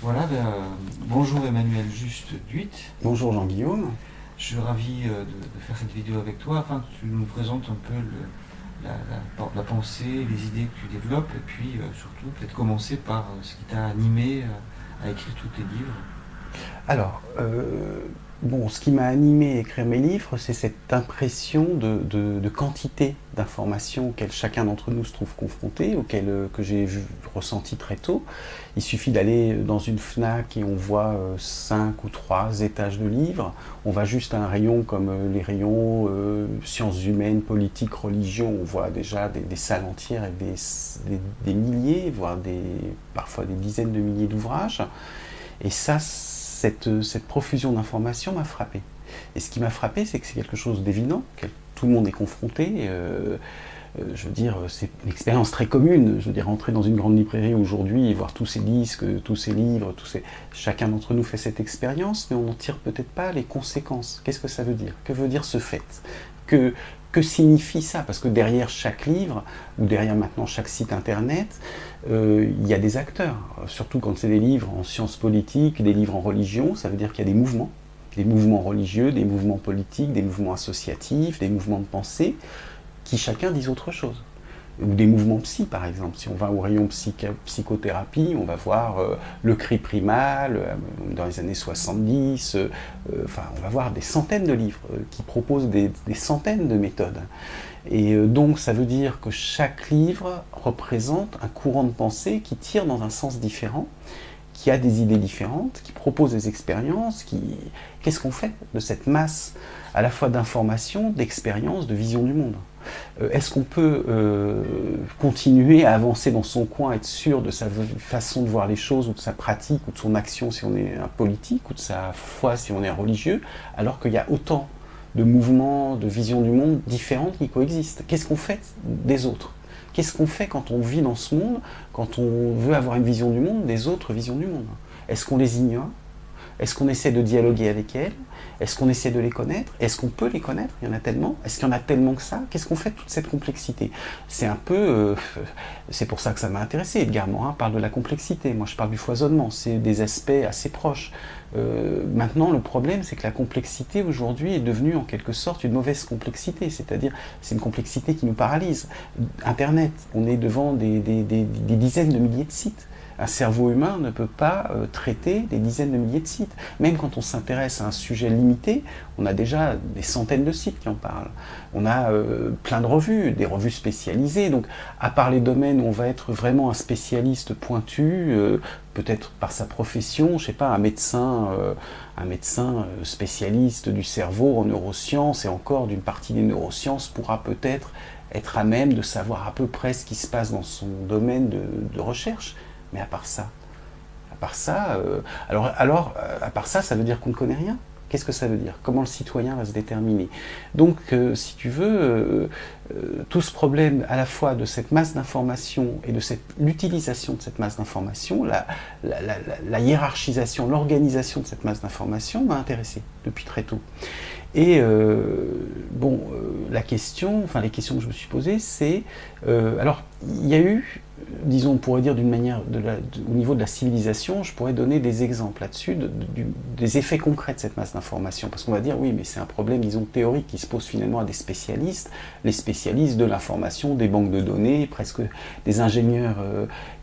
Voilà, bonjour Emmanuel Juste Duit. Bonjour Jean-Guillaume. Je suis ravi de faire cette vidéo avec toi afin que tu nous présentes un peu la pensée, les idées que tu développes et puis surtout peut-être commencer par ce qui t'a animé à écrire tous tes livres. Alors, ce qui m'a animé à écrire mes livres, c'est cette impression de quantité d'informations auxquelles chacun d'entre nous se trouve confronté, que j'ai ressenti très tôt. Il suffit d'aller dans une FNAC et on voit 5 ou 3 étages de livres. On va juste à un rayon comme les rayons sciences humaines, politique, religion. On voit déjà des salles entières avec des milliers, voire parfois des dizaines de milliers d'ouvrages. Et ça, cette profusion d'informations m'a frappé. Et ce qui m'a frappé, c'est que c'est quelque chose d'évident, que tout le monde est confronté. Je veux dire, c'est une expérience très commune. Je veux dire, entrer dans une grande librairie aujourd'hui et voir tous ces disques, tous ces livres, chacun d'entre nous fait cette expérience, mais on n'en tire peut-être pas les conséquences. Qu'est-ce que ça veut dire? Que veut dire ce fait? Que signifie ça? Parce que derrière chaque livre, ou derrière maintenant chaque site internet, il y a des acteurs. Surtout quand c'est des livres en sciences politiques, des livres en religion, ça veut dire qu'il y a des mouvements religieux, des mouvements politiques, des mouvements associatifs, des mouvements de pensée, qui chacun disent autre chose. Ou des mouvements psy, par exemple. Si on va au rayon psychothérapie, on va voir le cri primal, dans les années 70, on va voir des centaines de livres qui proposent des centaines de méthodes. Et donc ça veut dire que chaque livre représente un courant de pensée qui tire dans un sens différent, qui a des idées différentes, qui propose des expériences, Qu'est-ce qu'on fait de cette masse à la fois d'informations, d'expériences, de vision du monde? Est-ce qu'on peut continuer à avancer dans son coin, être sûr de sa façon de voir les choses, ou de sa pratique, ou de son action si on est un politique, ou de sa foi si on est un religieux, alors qu'il y a autant de mouvements, de visions du monde différentes qui coexistent? Qu'est-ce qu'on fait des autres? Qu'est-ce qu'on fait quand on vit dans ce monde, quand on veut avoir une vision du monde, des autres visions du monde? Est-ce qu'on les ignore? Est-ce qu'on essaie de dialoguer avec elles? Est-ce qu'on essaie de les connaître? Est-ce qu'on peut les connaître? Il y en a tellement. Est-ce qu'il y en a tellement que ça? Qu'est-ce qu'on fait de toute cette complexité? C'est un peu... c'est pour ça que ça m'a intéressé. Edgar Morin parle de la complexité. Moi, je parle du foisonnement. C'est des aspects assez proches. Maintenant, le problème, c'est que la complexité, aujourd'hui, est devenue en quelque sorte une mauvaise complexité. C'est-à-dire, c'est une complexité qui nous paralyse. Internet, on est devant des dizaines de milliers de sites. Un cerveau humain ne peut pas traiter des dizaines de milliers de sites. Même quand on s'intéresse à un sujet limité, on a déjà des centaines de sites qui en parlent. On a plein de revues, des revues spécialisées. Donc, à part les domaines où on va être vraiment un spécialiste pointu, peut-être par sa profession, je sais pas, un médecin spécialiste du cerveau en neurosciences, et encore d'une partie des neurosciences pourra peut-être être à même de savoir à peu près ce qui se passe dans son domaine de recherche. Mais à part ça, à part ça, ça veut dire qu'on ne connaît rien. Qu'est-ce que ça veut dire? Comment le citoyen va se déterminer? Donc, si tu veux, tout ce problème à la fois de cette masse d'informations et de l'utilisation de cette masse d'informations, la hiérarchisation, l'organisation de cette masse d'informations m'a intéressé depuis très tôt. Et les questions que je me suis posées, c'est... alors, il y a eu, disons, on pourrait dire d'une manière, au niveau de la civilisation, je pourrais donner des exemples là-dessus, des effets concrets de cette masse d'informations. Parce qu'on va dire, oui, mais c'est un problème, disons, théorique qui se pose finalement à des spécialistes, les spécialistes de l'information, des banques de données, presque des ingénieurs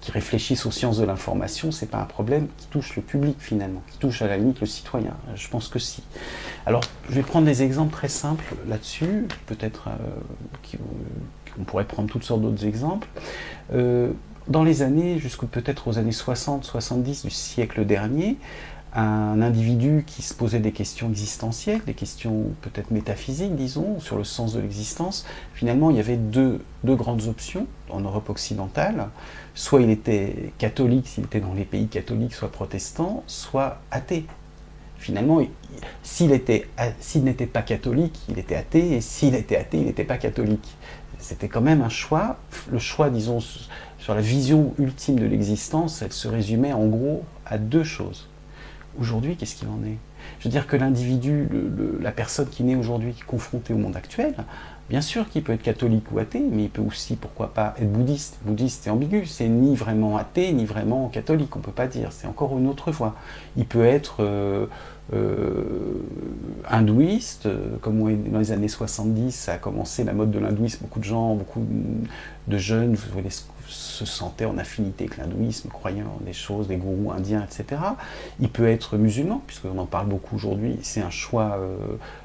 qui réfléchissent aux sciences de l'information. C'est pas un problème qui touche le public finalement, qui touche à la limite le citoyen. Je pense que si. Alors, je vais prendre des exemples très simples là-dessus, peut-être on pourrait prendre toutes sortes d'autres exemples. Dans les années, jusqu'à peut-être aux années 60-70 du siècle dernier, un individu qui se posait des questions existentielles, des questions peut-être métaphysiques, disons, sur le sens de l'existence, finalement, il y avait deux grandes options en Europe occidentale. Soit il était catholique, s'il était dans les pays catholiques, soit protestant, soit athée. Finalement, s'il n'était pas catholique, il était athée, et s'il était athée, il n'était pas catholique. C'était quand même un choix. Le choix, disons, sur la vision ultime de l'existence, elle se résumait en gros à deux choses. Aujourd'hui, qu'est-ce qu'il en est? Je veux dire que l'individu, la personne qui naît aujourd'hui, confrontée au monde actuel, Bien sûr qu'il peut être catholique ou athée, mais il peut aussi, pourquoi pas, être bouddhiste. Bouddhiste, c'est ambigu, c'est ni vraiment athée, ni vraiment catholique, on ne peut pas dire, c'est encore une autre voie. Il peut être hindouiste, comme dans les années 70, ça a commencé la mode de l'hindouisme, beaucoup de gens, beaucoup de jeunes se sentaient en affinité avec l'hindouisme, croyant des choses, des gourous indiens, etc. Il peut être musulman, puisqu'on en parle beaucoup aujourd'hui, c'est un choix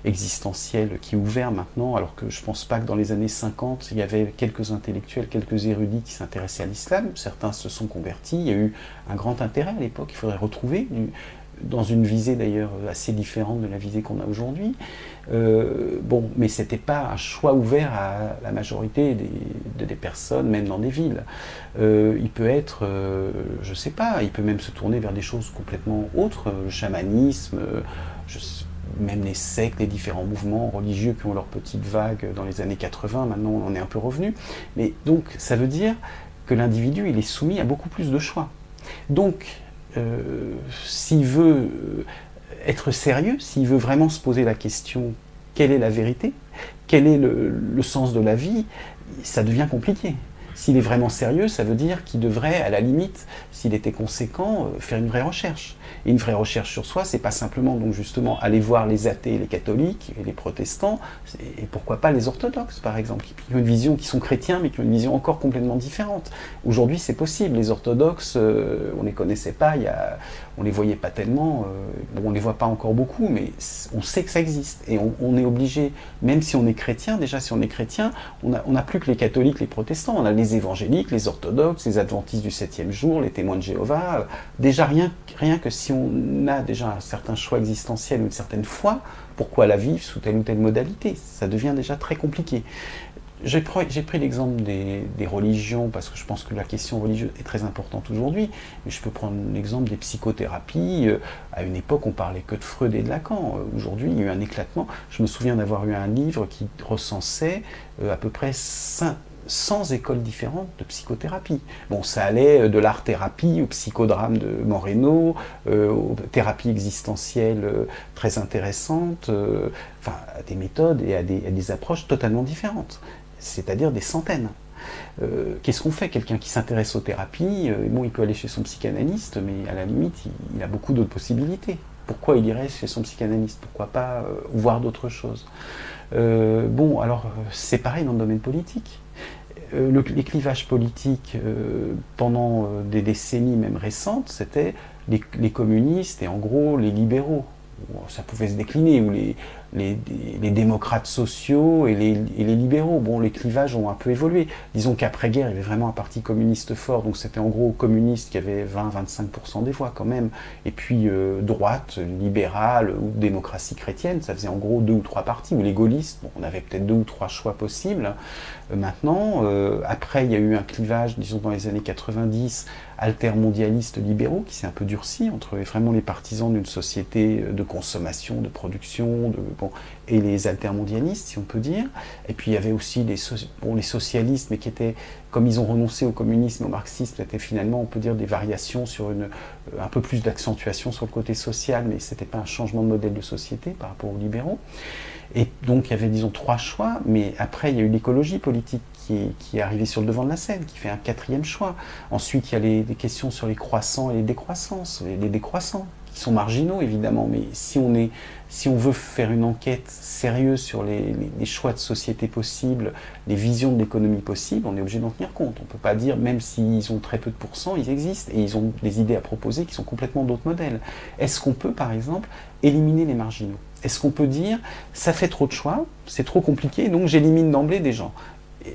existentiel qui est ouvert maintenant, alors que je ne pense pas que dans les années 50, il y avait quelques intellectuels, quelques érudits qui s'intéressaient à l'islam, certains se sont convertis, il y a eu un grand intérêt à l'époque, il faudrait retrouver, dans une visée d'ailleurs assez différente de la visée qu'on a aujourd'hui. Bon, mais c'était pas un choix ouvert à la majorité des personnes, même dans des villes. Il peut être, je sais pas, il peut même se tourner vers des choses complètement autres, le chamanisme, même les sectes, les différents mouvements religieux qui ont leur petite vague dans les années 80, maintenant on en est un peu revenu. Mais donc, ça veut dire que l'individu, il est soumis à beaucoup plus de choix. Donc, s'il veut être sérieux, s'il veut vraiment se poser la question quelle est la vérité, quel est le sens de la vie, ça devient compliqué. S'il est vraiment sérieux, ça veut dire qu'il devrait, à la limite, s'il était conséquent, faire une vraie recherche. Et une vraie recherche sur soi, c'est pas simplement donc justement aller voir les athées, les catholiques et les protestants, et pourquoi pas les orthodoxes par exemple, qui ont une vision, qui sont chrétiens mais qui ont une vision encore complètement différente. Aujourd'hui c'est possible, les orthodoxes, on les connaissait pas, on les voyait pas tellement, bon, on les voit pas encore beaucoup, mais on sait que ça existe, et on est obligé, même si on est chrétien, déjà si on est chrétien, on n'a plus que les catholiques, les protestants, on a les évangéliques, les orthodoxes, les adventistes du 7e jour, les témoins de Jéhovah, déjà rien que si on a déjà un certain choix existentiel ou une certaine foi, pourquoi la vivre sous telle ou telle modalité? Ça devient déjà très compliqué. J'ai pris l'exemple des religions parce que je pense que la question religieuse est très importante aujourd'hui, mais je peux prendre l'exemple des psychothérapies. À une époque, on parlait que de Freud et de Lacan. Aujourd'hui, il y a eu un éclatement. Je me souviens d'avoir eu un livre qui recensait à peu près 100 écoles différentes de psychothérapie. Bon, ça allait de l'art-thérapie au psychodrame de Moreno, aux thérapies existentielles très intéressantes, enfin, à des méthodes et à des approches totalement différentes, c'est-à-dire des centaines. Qu'est-ce qu'on fait? Quelqu'un qui s'intéresse aux thérapies, bon, il peut aller chez son psychanalyste, mais à la limite, il a beaucoup d'autres possibilités. Pourquoi il irait chez son psychanalyste? Pourquoi pas voir d'autres choses? Bon, alors, c'est pareil dans le domaine politique. Les clivages politiques pendant des décennies même récentes, c'était les communistes et en gros les libéraux. Ça pouvait se décliner, ou les démocrates sociaux et les libéraux. Bon, les clivages ont un peu évolué. Disons qu'après-guerre, il y avait vraiment un parti communiste fort, donc c'était en gros communiste qui avait 20-25% des voix quand même. Et puis droite, libérale ou démocratie chrétienne, ça faisait en gros 2 ou 3 partis, ou les gaullistes, bon, on avait peut-être 2 ou 3 choix possibles. Maintenant, après il y a eu un clivage, disons dans les années 90, altermondialistes libéraux, qui s'est un peu durci entre vraiment les partisans d'une société de consommation, de production, et les altermondialistes, si on peut dire. Et puis il y avait aussi les socialistes, mais qui étaient, comme ils ont renoncé au communisme et au marxisme, c'était finalement, on peut dire, des variations sur un peu plus d'accentuation sur le côté social, mais c'était pas un changement de modèle de société par rapport aux libéraux. Et donc il y avait, disons, 3 choix, mais après il y a eu l'écologie politique qui est arrivée sur le devant de la scène, qui fait un 4e choix. Ensuite il y a les questions sur les croissants et les décroissants, les décroissants, qui sont marginaux évidemment, mais si on veut faire une enquête sérieuse sur les choix de société possibles, les visions de l'économie possible, on est obligé d'en tenir compte. On ne peut pas dire, même s'ils ont très peu de pourcents, ils existent, et ils ont des idées à proposer qui sont complètement d'autres modèles. Est-ce qu'on peut, par exemple, éliminer les marginaux? Est-ce qu'on peut dire, ça fait trop de choix, c'est trop compliqué, donc j'élimine d'emblée des gens?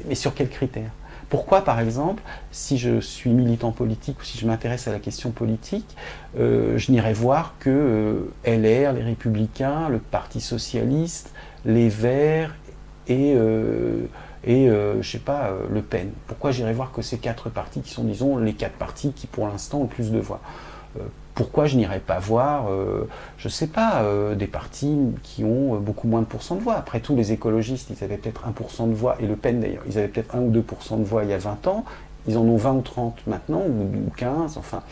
Mais sur quels critères? Pourquoi, par exemple, si je suis militant politique ou si je m'intéresse à la question politique, je n'irai voir que LR, les Républicains, le Parti Socialiste, les Verts et je sais pas, Le Pen? Pourquoi j'irai voir que ces 4 partis qui sont, disons, les 4 partis qui, pour l'instant, ont le plus de voix? Pourquoi je n'irais pas voir, je sais pas, des partis qui ont beaucoup moins de pourcents de voix? Après tout, les écologistes, ils avaient peut-être 1% de voix, et Le Pen d'ailleurs, ils avaient peut-être 1 ou 2% de voix il y a 20 ans, ils en ont 20 ou 30 maintenant, ou 15, enfin.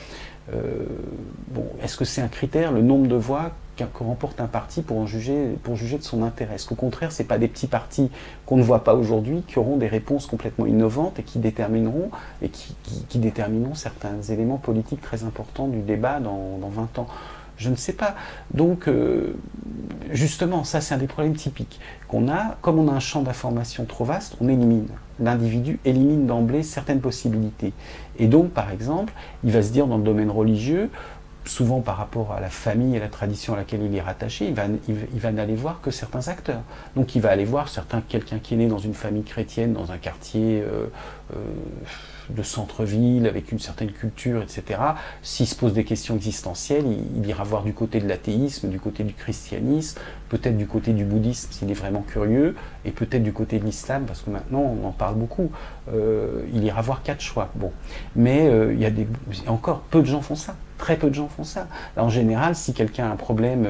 Bon, est-ce que c'est un critère, le nombre de voix que remporte un parti pour juger de son intérêt? Est-ce qu'au contraire, ce n'est pas des petits partis qu'on ne voit pas aujourd'hui qui auront des réponses complètement innovantes et qui détermineront, certains éléments politiques très importants du débat dans 20 ans? Je ne sais pas. Donc, justement, ça c'est un des problèmes typiques qu'on a. Comme on a un champ d'information trop vaste, on élimine. L'individu élimine d'emblée certaines possibilités. Et donc, par exemple, il va se dire dans le domaine religieux, souvent par rapport à la famille et la tradition à laquelle il est rattaché, il va n'aller voir que certains acteurs. Donc il va aller voir quelqu'un qui est né dans une famille chrétienne, dans un quartier de centre-ville, avec une certaine culture, etc. S'il se pose des questions existentielles, il ira voir du côté de l'athéisme, du côté du christianisme, peut-être du côté du bouddhisme s'il est vraiment curieux, et peut-être du côté de l'islam, parce que maintenant on en parle beaucoup. Il ira voir 4 choix. Bon. Mais encore, peu de gens font ça. Très peu de gens font ça. En général, si quelqu'un a un problème,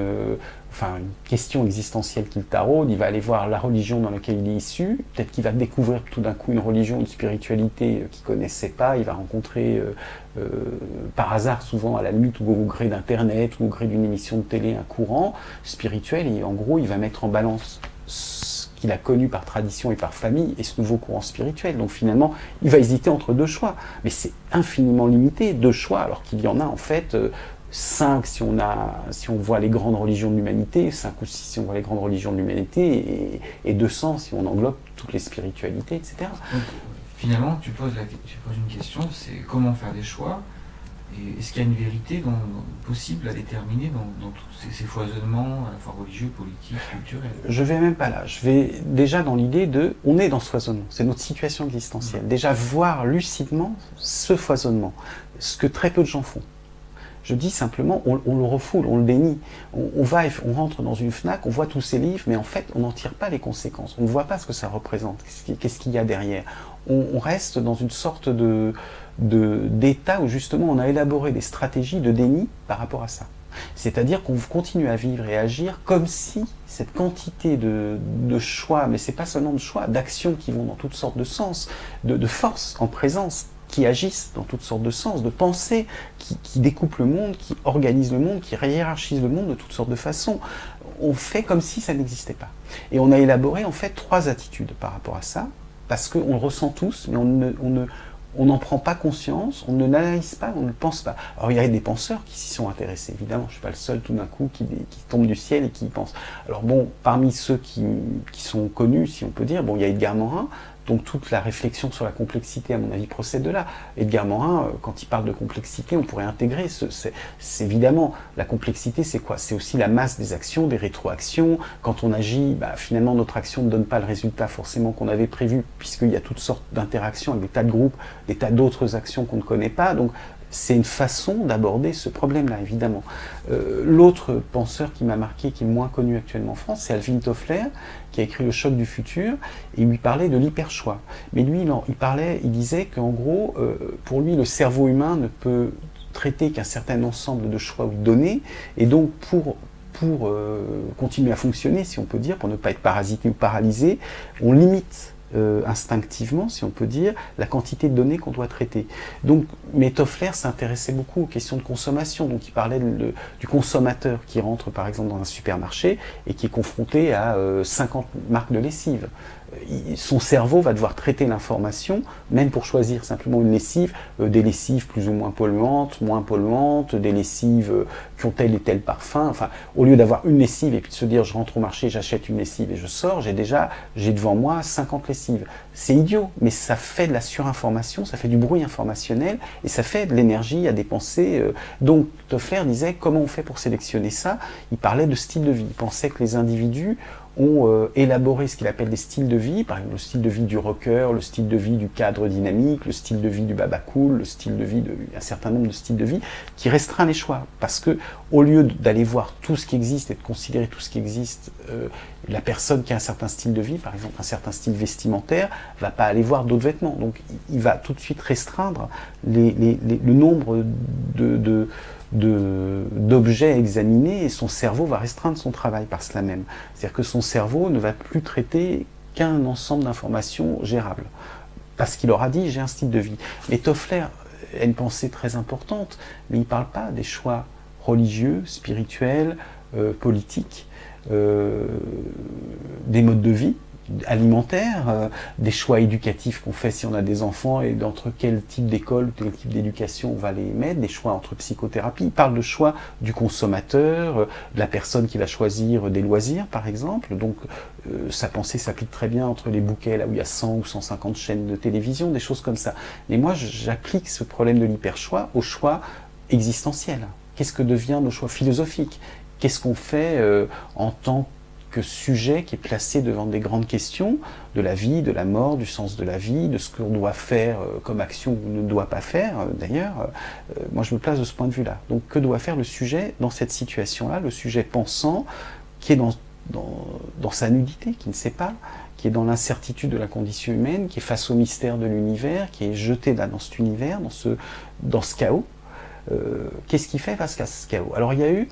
une question existentielle qu'il taraude, il va aller voir la religion dans laquelle il est issu, peut-être qu'il va découvrir tout d'un coup une religion, une spiritualité qu'il ne connaissait pas, il va rencontrer par hasard, souvent à la limite, ou au gré d'Internet, ou au gré d'une émission de télé, un courant spirituel, et en gros, il va mettre en balance ce qu'il a connu par tradition et par famille, et ce nouveau courant spirituel. Donc finalement, il va hésiter entre 2 choix. Mais c'est infiniment limité, 2 choix, alors qu'il y en a en fait 5 si on voit les grandes religions de l'humanité, 5 ou 6 si on voit les grandes religions de l'humanité, et 200 si on englobe toutes les spiritualités, etc. Donc, finalement, tu poses une question, c'est comment faire des choix, et est-ce qu'il y a une vérité possible à déterminer dans tous ces foisonnements, à la fois religieux, politiques, culturels? Je vais même pas là. Je vais déjà dans l'idée on est dans ce foisonnement, c'est notre situation existentielle. Déjà voir lucidement ce foisonnement, ce que très peu de gens font. Je dis simplement, on le refoule, on le dénie. On rentre dans une FNAC, on voit tous ces livres, mais en fait, on n'en tire pas les conséquences. On ne voit pas ce que ça représente, qu'est-ce qu'il y a derrière. On reste dans une sorte d'état où justement on a élaboré des stratégies de déni par rapport à ça. C'est-à-dire qu'on continue à vivre et agir comme si cette quantité de choix, mais c'est pas seulement de choix, d'actions qui vont dans toutes sortes de sens, de forces en présence, qui agissent dans toutes sortes de sens, de pensées, qui découpent le monde, qui organisent le monde, qui hiérarchisent le monde de toutes sortes de façons. On fait comme si ça n'existait pas. Et on a élaboré en fait 3 attitudes par rapport à ça, parce qu'on le ressent tous, mais on n'en prend pas conscience, on ne l'analyse pas, on ne le pense pas. Alors il y a des penseurs qui s'y sont intéressés, évidemment, je ne suis pas le seul tout d'un coup qui tombe du ciel et qui y pense. Alors bon, parmi ceux qui sont connus, si on peut dire, il y a Edgar Morin, donc toute la réflexion sur la complexité, à mon avis, procède de là. Edgar Morin, quand il parle de complexité, on pourrait intégrer, c'est évidemment, la complexité, c'est quoi? C'est aussi la masse des actions, des rétroactions. Quand on agit, finalement, notre action ne donne pas le résultat forcément qu'on avait prévu, puisqu'il y a toutes sortes d'interactions avec des tas de groupes, des tas d'autres actions qu'on ne connaît pas. Donc, c'est une façon d'aborder ce problème-là, évidemment. L'autre penseur qui m'a marqué, qui est moins connu actuellement en France, c'est Alvin Toffler, qui a écrit Le choc du futur, et il lui parlait de l'hyperchoix. Mais lui, il disait qu'en gros, pour lui, le cerveau humain ne peut traiter qu'un certain ensemble de choix ou de données, et donc pour continuer à fonctionner, si on peut dire, pour ne pas être parasité ou paralysé, on limite instinctivement, si on peut dire, la quantité de données qu'on doit traiter. Donc, mais Toffler s'intéressait beaucoup aux questions de consommation, donc il parlait du consommateur qui rentre par exemple dans un supermarché et qui est confronté à 50 marques de lessive. Son cerveau va devoir traiter l'information, même pour choisir simplement une lessive, des lessives plus ou moins polluantes, des lessives qui ont tel et tel parfum. Enfin, au lieu d'avoir une lessive et puis de se dire je rentre au marché, j'achète une lessive et je sors, j'ai devant moi 50 lessives. C'est idiot, mais ça fait de la surinformation, ça fait du bruit informationnel et ça fait de l'énergie à dépenser. Donc Toffler disait comment on fait pour sélectionner ça. Il parlait de style de vie. Il pensait que les individus ont élaboré ce qu'il appelle des styles de vie, par exemple le style de vie du rocker, le style de vie du cadre dynamique, le style de vie du baba cool, le style de vie un certain nombre de styles de vie qui restreint les choix. Parce que au lieu d'aller voir tout ce qui existe et de considérer tout ce qui existe, la personne qui a un certain style de vie, par exemple un certain style vestimentaire, va pas aller voir d'autres vêtements. Donc il va tout de suite restreindre le nombre d'objets à examiner et son cerveau va restreindre son travail par cela même. C'est-à-dire que son cerveau ne va plus traiter qu'un ensemble d'informations gérables. Parce qu'il aura dit, j'ai un style de vie. Mais Toffler a une pensée très importante, mais il ne parle pas des choix religieux, spirituels, politiques, des modes de vie alimentaires, des choix éducatifs qu'on fait si on a des enfants et d'entre quel type d'école, quel type d'éducation on va les mettre, des choix entre psychothérapie. Il parle de choix du consommateur, de la personne qui va choisir des loisirs par exemple. Donc sa pensée s'applique très bien entre les bouquets là où il y a 100 ou 150 chaînes de télévision, des choses comme ça. Mais moi j'applique ce problème de l'hyperchoix au choix existentiel. Qu'est-ce que deviennent nos choix philosophiques? Qu'est-ce qu'on fait en tant que sujet qui est placé devant des grandes questions de la vie, de la mort, du sens de la vie, de ce qu'on doit faire comme action ou ne doit pas faire d'ailleurs. Moi je me place de ce point de vue-là. Donc que doit faire le sujet dans cette situation-là, le sujet pensant qui est dans sa nudité, qui ne sait pas, qui est dans l'incertitude de la condition humaine, qui est face au mystère de l'univers, qui est jeté là dans cet univers, dans ce chaos. Qu'est-ce qu'il fait face à ce chaos? Alors il y a eu,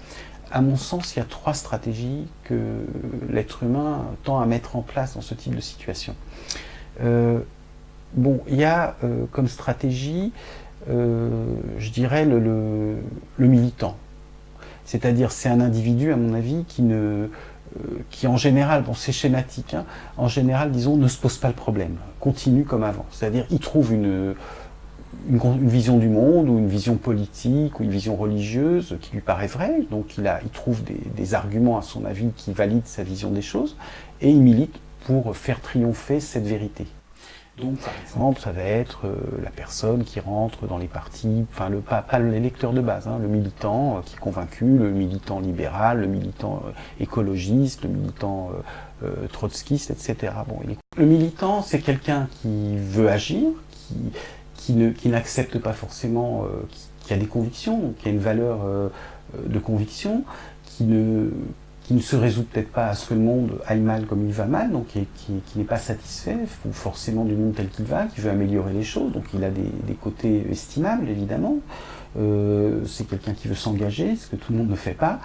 à mon sens, il y a 3 stratégies que l'être humain tend à mettre en place dans ce type de situation. Bon, il y a comme stratégie, je dirais, le militant. C'est-à-dire, c'est un individu, à mon avis, qui en général, bon c'est schématique, hein, en général, disons, ne se pose pas le problème, continue comme avant. C'est-à-dire, il trouve une vision du monde, ou une vision politique, ou une vision religieuse qui lui paraît vraie, donc il trouve des arguments à son avis qui valident sa vision des choses, et il milite pour faire triompher cette vérité. Donc par exemple, ça va être la personne qui rentre dans les partis, enfin pas l'électeur de base, hein, le militant qui est convaincu, le militant libéral, le militant écologiste, le militant trotskiste, etc. Bon, le militant, c'est quelqu'un qui veut agir, qui n'accepte pas forcément, qui a des convictions, qui a une valeur de conviction, qui ne se résout peut-être pas à ce que le monde aille mal comme il va mal, donc qui n'est pas satisfait ou forcément du monde tel qu'il va, qui veut améliorer les choses, donc il a des côtés estimables évidemment. C'est quelqu'un qui veut s'engager, ce que tout le monde ne fait pas,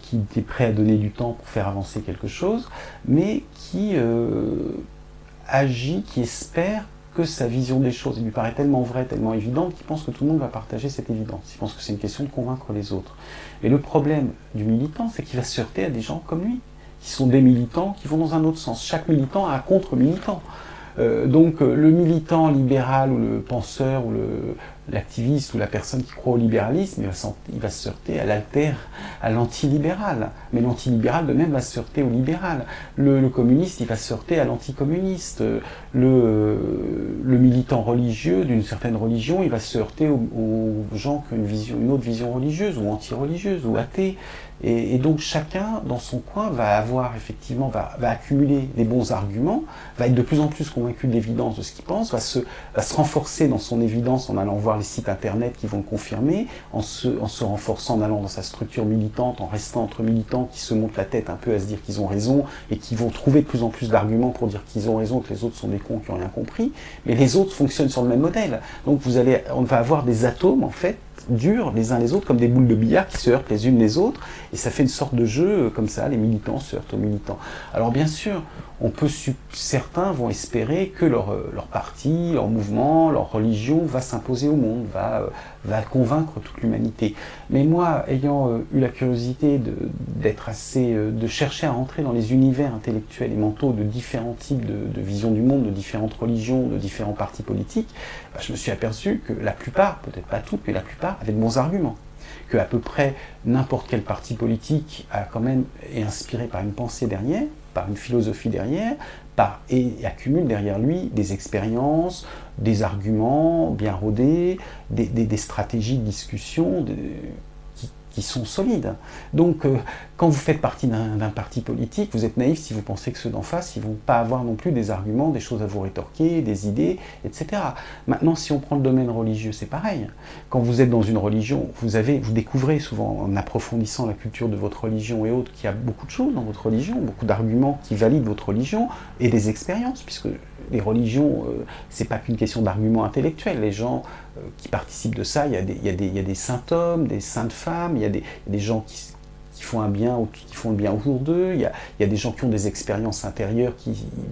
qui est prêt à donner du temps pour faire avancer quelque chose, mais qui agit, qui espère que sa vision des choses, il lui paraît tellement vraie, tellement évidente, qu'il pense que tout le monde va partager cette évidence. Il pense que c'est une question de convaincre les autres. Et le problème du militant, c'est qu'il va se heurter à des gens comme lui, qui sont des militants qui vont dans un autre sens. Chaque militant a un contre-militant. Donc le militant libéral ou le penseur ou l'activiste ou la personne qui croit au libéralisme, il va se heurter à l'antilibéral. Mais l'antilibéral de même va se heurter au libéral. Le communiste, il va se heurter à l'anticommuniste. Le militant religieux d'une certaine religion, il va se heurter aux gens qui ont une autre vision religieuse ou anti-religieuse ou athée. Et donc chacun, dans son coin, va avoir effectivement, va accumuler des bons arguments, va être de plus en plus convaincu de l'évidence de ce qu'il pense, va se renforcer dans son évidence en allant voir les sites internet qui vont le confirmer, en se renforçant, en allant dans sa structure militante, en restant entre militants qui se montent la tête un peu à se dire qu'ils ont raison et qui vont trouver de plus en plus d'arguments pour dire qu'ils ont raison, que les autres sont des cons qui n'ont rien compris, mais les autres fonctionnent sur le même modèle. Donc on va avoir des atomes, en fait, durs les uns les autres, comme des boules de billard qui se heurtent les unes les autres, et ça fait une sorte de jeu comme ça, les militants se heurtent aux militants. Alors bien sûr, certains vont espérer que leur parti, leur mouvement, leur religion va s'imposer au monde, va convaincre toute l'humanité. Mais moi, ayant eu la curiosité de chercher à rentrer dans les univers intellectuels et mentaux de différents types de visions du monde, de différentes religions, de différents partis politiques, je me suis aperçu que la plupart, peut-être pas toutes, mais la plupart avaient de bons arguments. Que à peu près n'importe quel parti politique est inspiré par une pensée derrière, par une philosophie derrière, et accumule derrière lui des expériences, des arguments bien rodés, des stratégies de discussion qui sont solides. Donc, quand vous faites partie d'un parti politique, vous êtes naïf si vous pensez que ceux d'en face, ils vont pas avoir non plus des arguments, des choses à vous rétorquer, des idées, etc. Maintenant, si on prend le domaine religieux, c'est pareil. Quand vous êtes dans une religion, vous découvrez souvent, en approfondissant la culture de votre religion et autres, qu'il y a beaucoup de choses dans votre religion, beaucoup d'arguments qui valident votre religion, et des expériences, puisque les religions, c'est pas qu'une question d'arguments intellectuels. Les gens qui participent de ça, il y a des saints hommes, des saintes femmes, il y a des gens qui qui font le bien autour d'eux, il y a des gens qui ont des expériences intérieures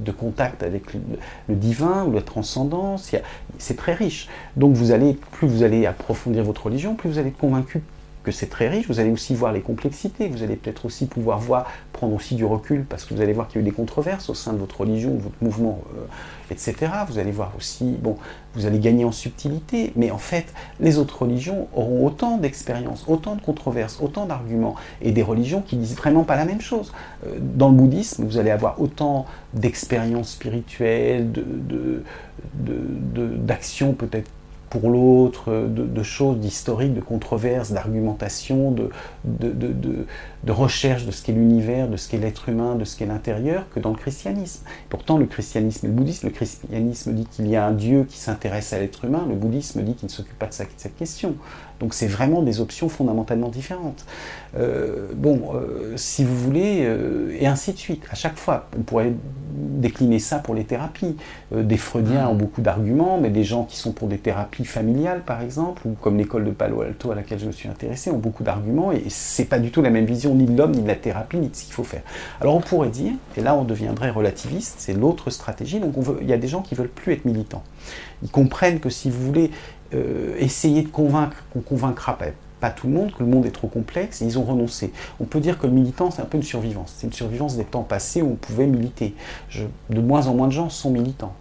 de contact avec le divin ou la transcendance, c'est très riche. Donc plus vous allez approfondir votre religion, plus vous allez être convaincu que c'est très riche, vous allez aussi voir les complexités, vous allez peut-être aussi pouvoir prendre aussi du recul, parce que vous allez voir qu'il y a eu des controverses au sein de votre religion, de votre mouvement, etc. Vous allez voir aussi, vous allez gagner en subtilité, mais en fait, les autres religions auront autant d'expériences, autant de controverses, autant d'arguments, et des religions qui disent vraiment pas la même chose. Dans le bouddhisme, vous allez avoir autant d'expériences spirituelles, d'actions peut-être pour l'autre, de choses, d'historiques, de controverses, d'argumentation, de recherche de ce qu'est l'univers, de ce qu'est l'être humain, de ce qu'est l'intérieur, que dans le christianisme. Pourtant, le christianisme et le bouddhisme, le christianisme dit qu'il y a un Dieu qui s'intéresse à l'être humain, le bouddhisme dit qu'il ne s'occupe pas de cette question. Donc c'est vraiment des options fondamentalement différentes. Si vous voulez, et ainsi de suite. À chaque fois, on pourrait décliner ça pour les thérapies. Des Freudiens ont beaucoup d'arguments, mais des gens qui sont pour des thérapies familiales, par exemple, ou comme l'école de Palo Alto à laquelle je me suis intéressé, ont beaucoup d'arguments, et c'est pas du tout la même vision ni de l'homme, ni de la thérapie, ni de ce qu'il faut faire. Alors on pourrait dire, et là on deviendrait relativiste, c'est l'autre stratégie, donc il y a des gens qui veulent plus être militants. Ils comprennent que si vous voulez essayer de convaincre, qu'on convaincra pas tout le monde, que le monde est trop complexe, et ils ont renoncé. On peut dire que le militant, c'est un peu une survivance. C'est une survivance des temps passés où on pouvait militer. De moins en moins de gens sont militants.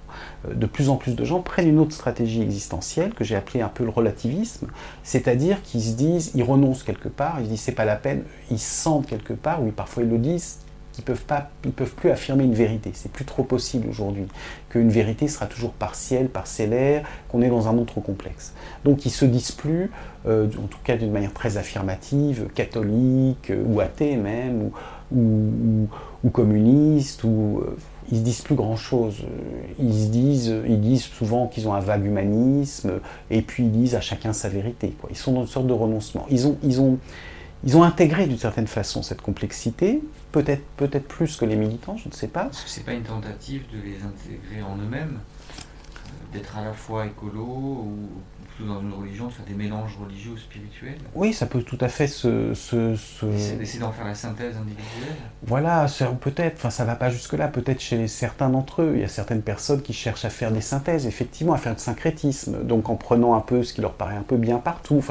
De plus en plus de gens prennent une autre stratégie existentielle, que j'ai appelée un peu le relativisme, c'est-à-dire qu'ils se disent, ils renoncent quelque part, ils se disent c'est pas la peine, ils sentent quelque part, oui parfois ils le disent, qu'ils peuvent plus affirmer une vérité. C'est plus trop possible aujourd'hui, qu'une vérité sera toujours partielle, parcellaire, qu'on est dans un monde trop complexe. Donc ils se disent plus, en tout cas d'une manière très affirmative, catholique ou athée même, ou communiste, ils se disent plus grand-chose. Ils disent souvent qu'ils ont un vague humanisme, et puis ils disent à chacun sa vérité, quoi. Ils sont dans une sorte de renoncement. Ils ont intégré d'une certaine façon cette complexité, peut-être plus que les militants, je ne sais pas. Est-ce que c'est pas une tentative de les intégrer en eux-mêmes, d'être à la fois écolo ou plutôt dans une religion, de faire des mélanges religieux ou spirituels? Oui, ça peut tout à fait Essayer d'en faire la synthèse individuelle. Voilà, peut-être, ça va pas jusque-là, peut-être chez certains d'entre eux. Il y a certaines personnes qui cherchent à faire des synthèses, effectivement, à faire du syncrétisme, donc en prenant un peu ce qui leur paraît un peu bien partout.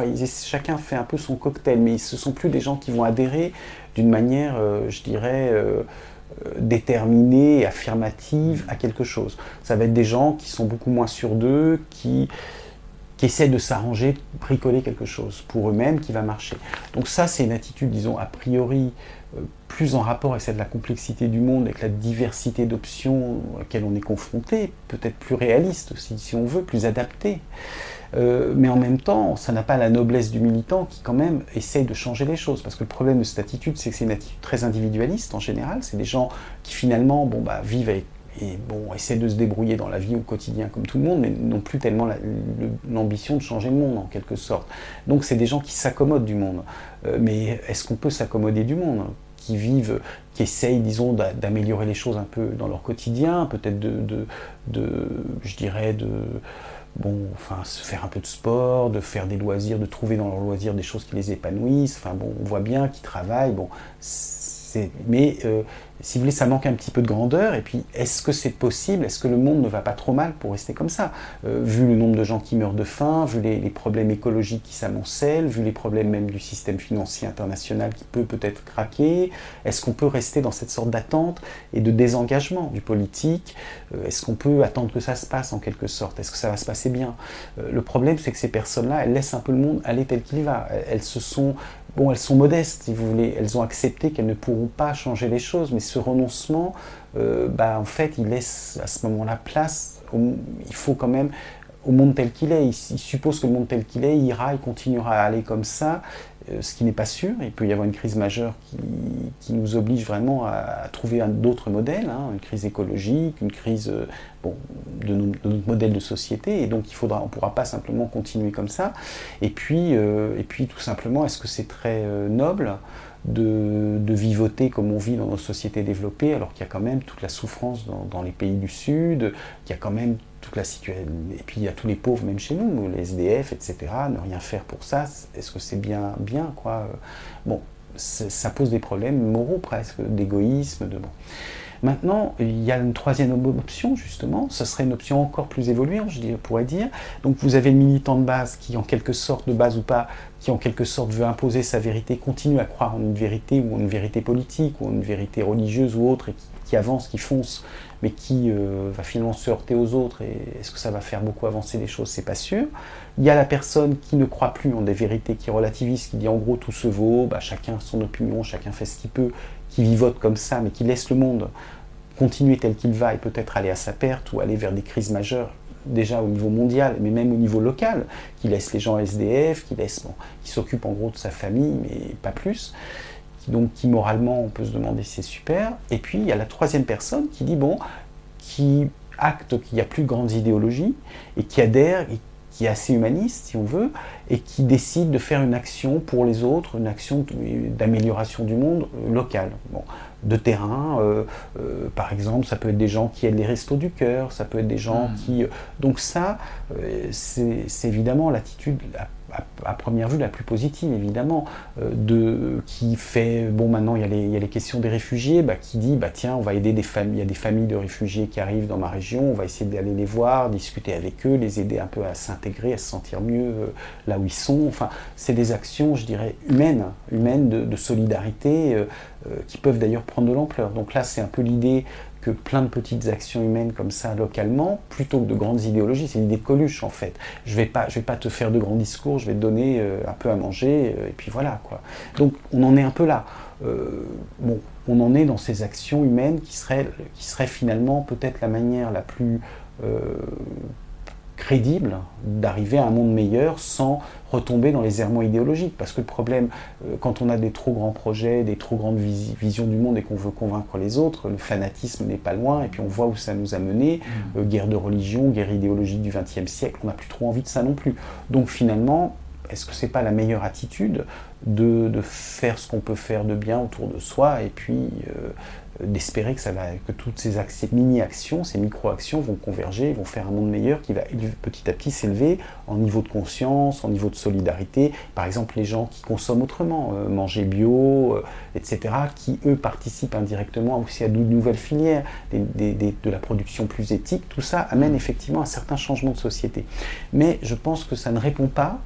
Chacun fait un peu son cocktail, mais ce sont plus des gens qui vont adhérer d'une manière, je dirais, déterminée et affirmative à quelque chose. Ça va être des gens qui sont beaucoup moins sûrs d'eux, qui essaient de s'arranger, de bricoler quelque chose pour eux-mêmes qui va marcher. Donc ça, c'est une attitude, disons, a priori, plus en rapport avec celle de la complexité du monde, avec la diversité d'options auxquelles on est confronté, peut-être plus réaliste aussi, si on veut, plus adapté. Mais en même temps, ça n'a pas la noblesse du militant qui, quand même, essaye de changer les choses. Parce que le problème de cette attitude, c'est que c'est une attitude très individualiste, en général. C'est des gens qui, finalement, vivent avec essaient de se débrouiller dans la vie au quotidien comme tout le monde, mais n'ont plus tellement l'ambition de changer le monde, en quelque sorte. Donc c'est des gens qui s'accommodent du monde. Mais est-ce qu'on peut s'accommoder du monde ? Qui essayent, disons, d'améliorer les choses un peu dans leur quotidien, peut-être se faire un peu de sport, de faire des loisirs, de trouver dans leurs loisirs des choses qui les épanouissent. On voit bien qu'ils travaillent. Mais si vous voulez, ça manque un petit peu de grandeur. Et puis, est-ce que c'est possible ? Est-ce que le monde ne va pas trop mal pour rester comme ça ? Vu le nombre de gens qui meurent de faim, vu les problèmes écologiques qui s'amoncellent, vu les problèmes même du système financier international qui peut-être craquer, est-ce qu'on peut rester dans cette sorte d'attente et de désengagement du politique ? Est-ce qu'on peut attendre que ça se passe en quelque sorte ? Est-ce que ça va se passer bien ? Le problème, c'est que ces personnes-là, elles laissent un peu le monde aller tel qu'il va. Elles sont modestes, si vous voulez. Elles ont accepté qu'elles ne pourront pas changer les choses, mais ce renoncement, en fait, il laisse à ce moment-là place, il faut quand même, au monde tel qu'il est. Il suppose que le monde tel qu'il est, il continuera à aller comme ça, ce qui n'est pas sûr. Il peut y avoir une crise majeure qui nous oblige vraiment à trouver d'autres modèles, une crise écologique, une crise de notre modèle de société, et donc on ne pourra pas simplement continuer comme ça. Et puis tout simplement, est-ce que c'est très noble de vivoter comme on vit dans nos sociétés développées, alors qu'il y a quand même toute la souffrance dans les pays du Sud, qu'il y a quand même toute la situation, et puis il y a tous les pauvres même chez nous, les SDF, etc., ne rien faire pour ça, est-ce que c'est bien quoi ? ça pose des problèmes moraux presque, d'égoïsme, de bon. Maintenant, il y a une troisième option, justement, ce serait une option encore plus évoluée, pourrais dire. Donc vous avez le militant de base qui, en quelque sorte, de base ou pas, qui en quelque sorte veut imposer sa vérité, continue à croire en une vérité, ou en une vérité politique, ou en une vérité religieuse ou autre, et qui avance, qui fonce, mais qui va finalement se heurter aux autres, et est-ce que ça va faire beaucoup avancer les choses? C'est pas sûr. Il y a la personne qui ne croit plus en des vérités, qui relativise, qui dit en gros tout se vaut, chacun son opinion, chacun fait ce qu'il peut, qui vivote comme ça, mais qui laisse le monde continuer tel qu'il va et peut-être aller à sa perte ou aller vers des crises majeures, déjà au niveau mondial, mais même au niveau local, qui laisse les gens SDF, qui s'occupe en gros de sa famille, mais pas plus. Donc qui moralement, on peut se demander si c'est super. Et puis il y a la troisième personne qui dit, qui acte qu'il y a plus de grandes idéologies et qui adhère, et qui est assez humaniste, si on veut, et qui décide de faire une action pour les autres, une action d'amélioration du monde local. De terrain, par exemple, ça peut être des gens qui aident les restos du cœur, ça peut être des gens qui... Donc ça, c'est évidemment l'attitude, à première vue, la plus positive, évidemment, qui fait... Maintenant, il y a les questions des réfugiés, qui dit, tiens, on va aider des familles, il y a des familles de réfugiés qui arrivent dans ma région, on va essayer d'aller les voir, discuter avec eux, les aider un peu à s'intégrer, à se sentir mieux là où ils sont. Enfin, c'est des actions, je dirais, humaines de solidarité, qui peuvent d'ailleurs prendre de l'ampleur. Donc là, c'est un peu l'idée que plein de petites actions humaines comme ça, localement, plutôt que de grandes idéologies, c'est l'idée de Coluche, en fait. Je vais pas te faire de grands discours, je vais te donner un peu à manger, et puis voilà, quoi. Donc, on en est un peu là. On en est dans ces actions humaines qui seraient finalement peut-être la manière la plus crédible d'arriver à un monde meilleur sans retomber dans les errements idéologiques. Parce que le problème, quand on a des trop grands projets, des trop grandes visions du monde et qu'on veut convaincre les autres, le fanatisme n'est pas loin, et puis on voit où ça nous a mené, guerre de religion, guerre idéologique du XXe siècle, on n'a plus trop envie de ça non plus. Donc finalement, est-ce que c'est pas la meilleure attitude de faire ce qu'on peut faire de bien autour de soi, et puis d'espérer que toutes ces mini-actions, ces micro-actions vont converger, vont faire un monde meilleur qui va petit à petit s'élever en niveau de conscience, en niveau de solidarité. Par exemple, les gens qui consomment autrement, manger bio, etc., qui, eux, participent indirectement aussi à de nouvelles filières, de la production plus éthique. Tout ça amène effectivement un certain changement de société. Mais je pense que ça ne répond pas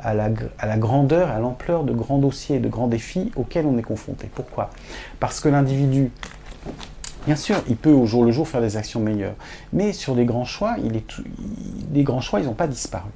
à la grandeur, à l'ampleur de grands dossiers et de grands défis auxquels on est confronté. Pourquoi? Parce que l'individu, bien sûr, il peut au jour le jour faire des actions meilleures, mais sur les grands choix, ils n'ont pas disparu.